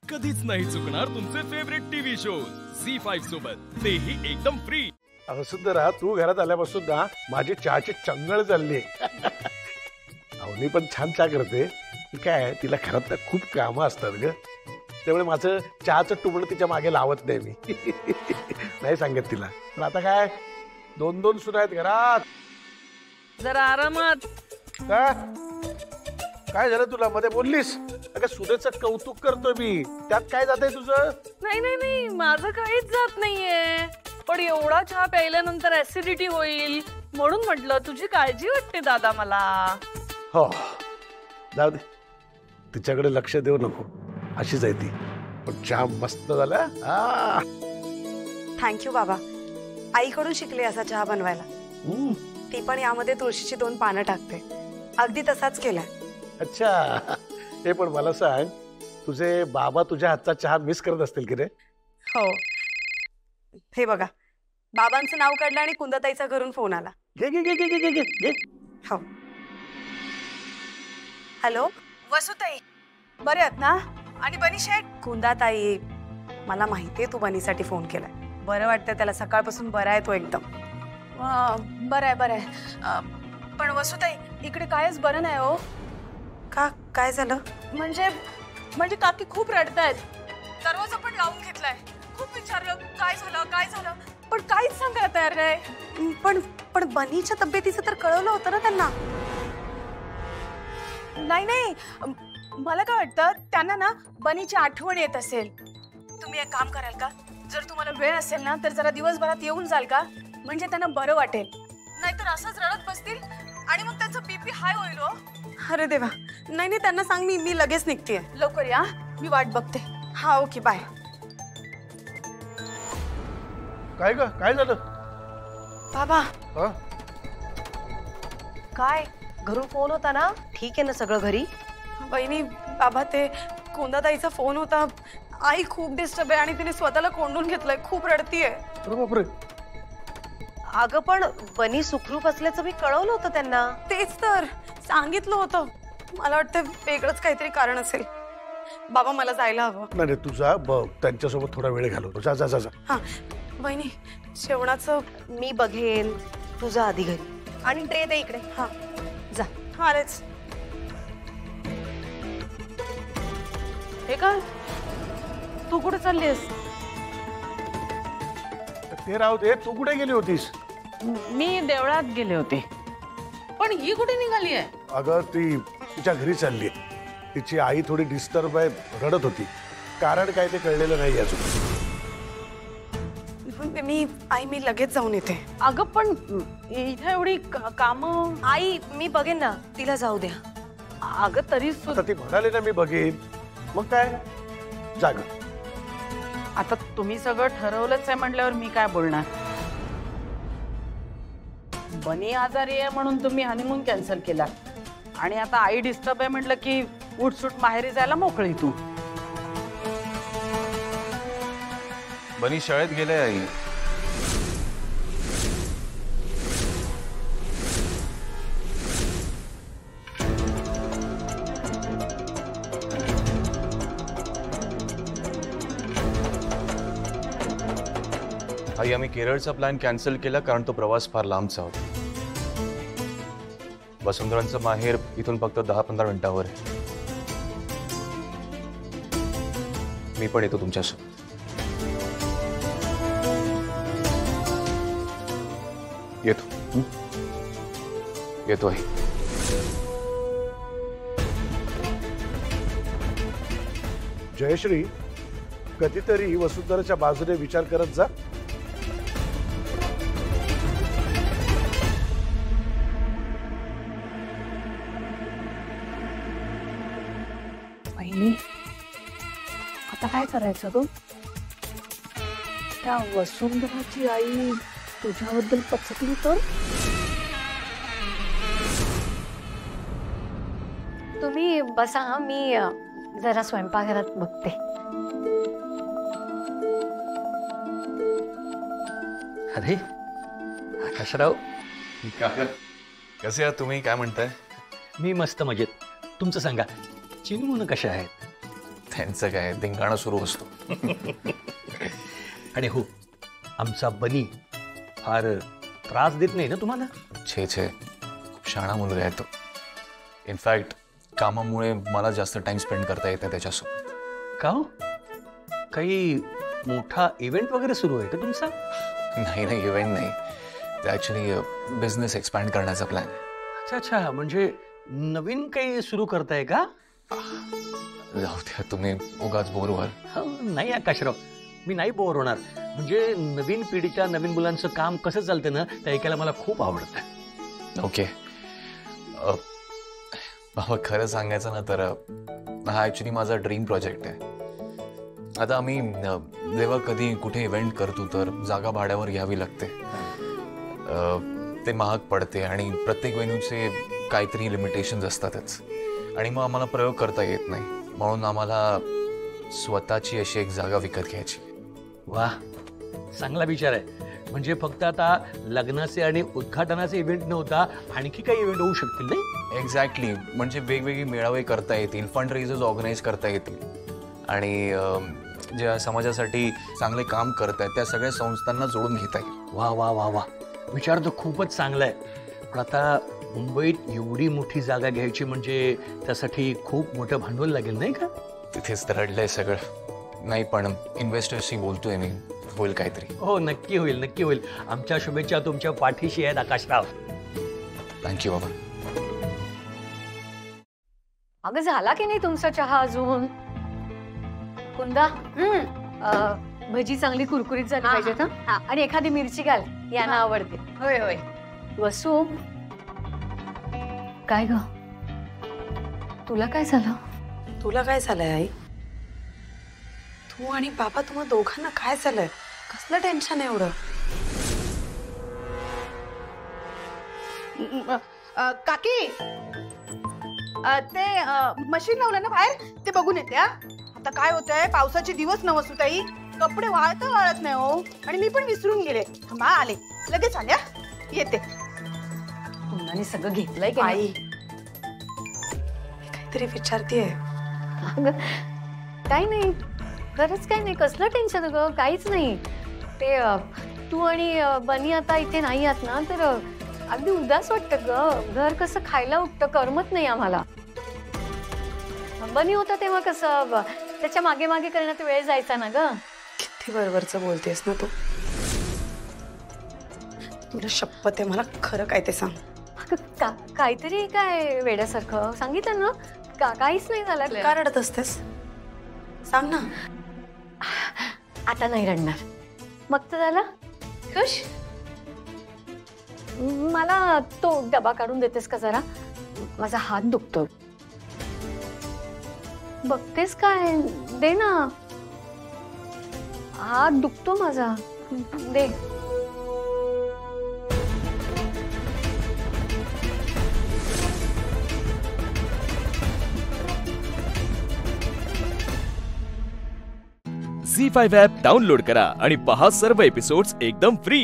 कधीच नाही चुकणार तुमचे फेवरेट टीव्ही शोज झी5 सोबत, तेही एकदम फ्री। वसुंधरा, तू घरात आल्यापासून ना माझी चहाची चंगळ चालली। अवनी पण छान चहा करते, काय तिला घरात ना खूप कामं असतात ग, त्यामुळे माझं चहाचं टुबडं तिच्या मागे लावत नाही मी। नाही सांगत तिला, पण आता काय 2-2 सुना आहेत घरात, जरा आरामात। काय झालं तुला? मध्ये बोललीस? अगं सुनेचं कौतुक करतो मी, त्यात काय जातंय तुझं? नाही नाही नाही, माझं काहीच जात नाहीये, पण एवढा चहा प्यायल्यानंतर ऍसिडिटी होईल म्हणून म्हटलं तुझी काळजी वाटते दादा मला। हो, जाऊ दे, तिच्याकडे लक्ष देऊ नको, अशीच आहे ती, पण चहा मस्त झाला। थँक्यू बाबा, आईकडून शिकले असा चहा बनवायला। ती पण यामध्ये तुळशीची 2 पानं टाकते, अगदी तसाच केलाय। अच्छा, हे पण मला सांग, तुझे बाबा तुझ्या हातचा चहा मिस करत असतील की रे? हो, हे बघा, बाबांचं नाव काढलं आणि कुंदताईचा घरून फोन आला। घे घे घे घे घे घे। हो, हॅलो वसुताई, बरे आहात ना? आणि बनी शेठ? कुंदाताई, मला माहितीये तू बनीसाठी फोन केलाय, बरं वाटतं त्याला, सकाळपासून बरा आहे तो एकदम। बरं आहे बरं आहे, पण वसुताई इकडे कायच बरं नाही हो। का, काय झालं? म्हणजे काकी खूप रडतायत, दरवाजा पण लावून घेतलाय, खूप विचारलं काय झालं, पण काहीच सांगायला तयार नाही। पण बनीच्या तब्येतीचं तर कळवलं होतं ना त्यांना? नाही, मला काय वाटतं, त्यांना ना बनीची आठवण येत असेल। तुम्ही एक काम कराल का, जर तुम्हाला वेळ असेल ना तर जरा दिवसभरात येऊन जाल का, म्हणजे त्यांना बरं वाटेल, नाहीतर असंच रडत बसतील आणि मग त्यांचा बीपी हाय होईल हो। अरे देवा, नाही त्यांना सांग, मी लगेच निघतेय। लवकर या, मी वाट बघते। हा, ओके, बाय। काय ग, काय झालं? बाबा, काय घरून फोन होता ना? ठीक आहे ना सगळं घरी? बहिणी, बाबा, ते कुंदाताईचा फोन होता, आई खूप डिस्टर्ब आहे आणि तिने स्वतःला कोंडून घेतलंय, खूप रडतीये। अरे बापरे। अगं पण बनी सुखरूप असल्याचं मी कळवलं होतं त्यांना। तेच तर सांगितलं होतं, मला वाटतं वेगळंच काहीतरी कारण असेल। बाबा, मला जायला हवं। नाही, तुझा त्यांच्यासोबत थोडा वेळ घालवतो, जा जा जा। हा बहिणी, जेवणाचं मी बघेन, तुझा आधी घरी, आणि ट्रे दे इकडे। हा, जा। हा, अरेच हे काय, तू कुठे चाललीस? ते राहू दे, तू कुठे गेली होतीस? मी देवळात गेले होते, पण ही कुठे निघाली आहे? अगं ती तिच्या घरी चालली, तिची आई थोडी डिस्टर्ब आहे, रडत होती, कारण काय ते कळलेलं नाही अजून। मी लगेच जाऊन येते। अगं पण इथे एवढी कामं। आई, मी बघेन ना, तिला जाऊ द्या। अगं तरी आता ती म्हणाली ना मी बघेन, मग काय, जाग। आता तुम्ही सगळं ठरवलंच आहे म्हटल्यावर मी काय बोलणार? बनी आजारी आहे म्हणून तुम्ही हनीमून कॅन्सल केला, आणि आता आई डिस्टर्ब आहे म्हटलं की उठसूट माहेरी जायला मोकळी तू। बनी शाळेत गेले आई। आई, आम्ही केरळचा प्लॅन कॅन्सल केला कारण तो प्रवास फार लांबचा होता। वसुंधरांचं माहेर इथून फक्त 10-15 मिनिटांवर आहे। मी पण येतो तुमच्यासोबत। येतो आहे। जयश्री, कधीतरी वसुंधराच्या बाजूने विचार करत जा। बहिणी, आता काय करायचं ग? त्या वसुंधराची आई तुझ्याबद्दल पचकली तर? तुम्ही बसा, मी जरा स्वयंपाकघरात बघते। अरे आकाशराव, कसे आहात तुम्ही? काय म्हणताय? मी मस्त मजेत। तुमचं सांगा, चिनू मुलं कशा आहेत? त्यांचं काय धिंगाणा सुरू असतो. आणि हो, आमचा बनी फार त्रास देत नाही ना तुम्हाला? छे छे, खूप शहाणा मुलगा आहे तो. इनफॅक्ट कामामुळे मला जास्त टाइम स्पेंड करता येत नाही त्याच्यासोबत. का हो, काही मोठा इव्हेंट वगैरे सुरू आहे का तुमचा? नाही नाही, इव्हेंट नाही, ते ॲक्च्युली बिझनेस एक्सपॅन्ड करण्याचा प्लॅन आहे. अच्छा अच्छा, म्हणजे नवीन काही सुरू करताय का? जाऊ द्या, तुम्ही उगाच बोर व्हाल. नाही आकाशराव, मी नाही बोर होणार. म्हणजे नवीन पिढीच्या नवीन मुलांचं काम कसं चालतं ना, ते ऐकायला मला खूप आवडतं. ओके. बाबा खरं सांगायचं ना तर हा ॲक्च्युली माझा ड्रीम प्रोजेक्ट आहे. आता आम्ही जेव्हा कधी कुठे इव्हेंट करतो तर जागा भाड्यावर घ्यावी लागते. ते महाग पडते आणि प्रत्येक वेन्यूचे काहीतरी लिमिटेशन्स असतातच. आणि मग आम्हाला प्रयोग करता येत नाही, म्हणून आम्हाला स्वतःची अशी एक जागा विकत घ्यायची. वा, चांगला विचार आहे. म्हणजे फक्त आता लग्नाचे आणि उद्घाटनाचे इव्हेंट नव्हता, आणखी काही इव्हेंट होऊ शकतील नाही? एक्झॅक्टली. म्हणजे वेगवेगळे मेळावे करता येतील, फंड रेजर्स ऑर्गनाईज करता येतील आणि ज्या समाजासाठी चांगले काम करत आहेत त्या सगळ्या संस्थांना जोडून घेता येईल. वा वा वा वा, विचार तर खूपच चांगला आहे. पण आता मुंबईत एवढी मोठी जागा घ्यायची म्हणजे त्यासाठी खूप मोठं भांडवल लागेल नाही का? तिथेच तर रडलंय सगळं. नाही पण इन्व्हेस्टर्सशी बोलतोय मी, होईल काहीतरी. हो, नक्की होईल, नक्की होईल. आमच्या शुभेच्छा तुमच्या पाठीशी आहेत आकाशराव. थँक्यू बाबा. अगं झाला की नाही तुमचा चहा अजून? कुंदा, भजी चांगली कुरकुरीत झाली पाहिजेत हा, आणि एखादी मिरची घाल, यांना आवडते. होय होय. वसू, काय ग, तुला काय झालं? तुला काय झालंय आई? तू आणि बाबा, तुम्हा दोघांना काय झालंय? कसलं टेन्शन आहे एवढं? काकी, ते मशीन लावलं ना बाहेर, ते बघून येते. आता काय होतंय, पावसाचे दिवस न वसुताई, कपडे वाळत नाही हो. आणि मी पण विसरून गेले. मा आले, लगेच आल्या, येते. कुंदाने सगळं घेतलंय की आई, काहीतरी विचारतीये. काही नाही, खरंच काही नाही. कसलं टेन्शन ग? काहीच नाही. ते तू आणि बनी आता इथे नाही आहात ना, तर अगदी उदास वाटतं ग. घर कसं खायला उठतं, करमत नाही आम्हाला. बनी होता तेव्हा कसं त्याच्या मागे मागे करण्यात वेळ जायचा ना ग. किती बरोबरच बोलतेस ना तू. तुला शपथ आहे, मला खरं काय ते सांग. काहीतरी काय वेड्यासारखं सांगितलं ना. काहीच नाही झालं. का रडत असतेस? सांग ना. आता नाही रडणार. मग तर झालं खुश. मला तो डबा काढून देतेस का जरा? माझा हात दुखतो. बघतेस काय? दे ना, हात दुखतो माझा, दे. झी5 ॲप डाउनलोड करा आणि पहा सर्व एपिसोड्स एकदम फ्री.